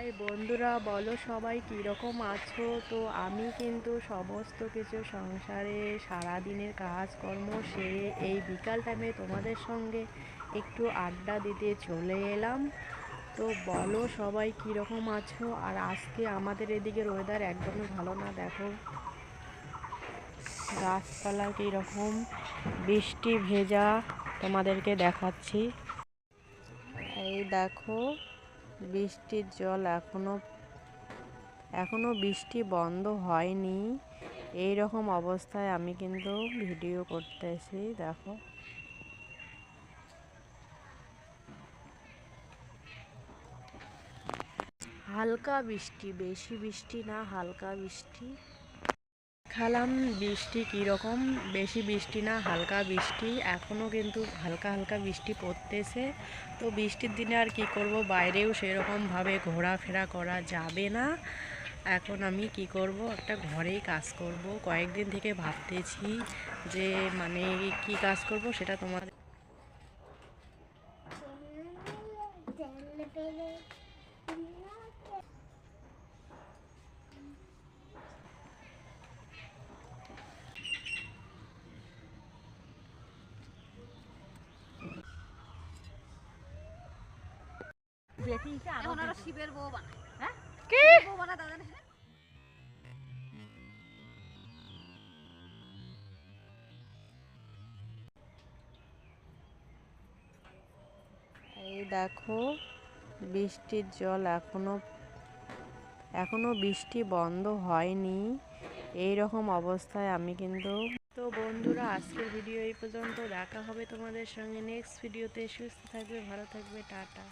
High বন্ধুরা, বলো সবাই কীরকম আছো। তো আমি কিন্তু সমস্ত কিছু সংসারে সারাদিনের কাজকর্ম সেরে এই বিকাল টাইমে তোমাদের সঙ্গে একটু আড্ডা দিতে চলে এলাম। তো বলো সবাই কীরকম আছো। আর আজকে আমাদের এদিকের ওয়েদার একদমই ভালো না, দেখো গাছপালা কীরকম বৃষ্টি ভেজা, তোমাদেরকে দেখাচ্ছি। এই দেখো বৃষ্টির জল এখনো বৃষ্টি বন্ধ হয়নি। এই রকম অবস্থায় আমি কিন্তু ভিডিও করতেছি। দেখো হালকা বৃষ্টি, বেশি বৃষ্টি না, হালকা বৃষ্টি। খালাম বৃষ্টি কীরকম, বেশি বৃষ্টি না, হালকা বৃষ্টি। এখনও কিন্তু হালকা হালকা বৃষ্টি পড়তেছে। তো বৃষ্টির দিনে আর কি করব, বাইরেও সেরকমভাবে ঘোরাফেরা করা যাবে না। এখন আমি কি করব, একটা ঘরেই কাজ করব। কয়েকদিন থেকে ভাবতেছি যে মানে কি কাজ করব সেটা তোমাদের। শিবের বউ বানায়, হ্যাঁ কি বউ বানায় দাদা। এই দেখো বৃষ্টির জল এখনো বৃষ্টি বন্ধ হয়নি। এই রকম অবস্থায় আমি কিন্তু। তো বন্ধুরা, আজকের ভিডিও এই পর্যন্ত। দেখা হবে তোমাদের সঙ্গে নেক্সট ভিডিওতে। সুস্থ থাকবে, ভালো থাকবে, টাটা।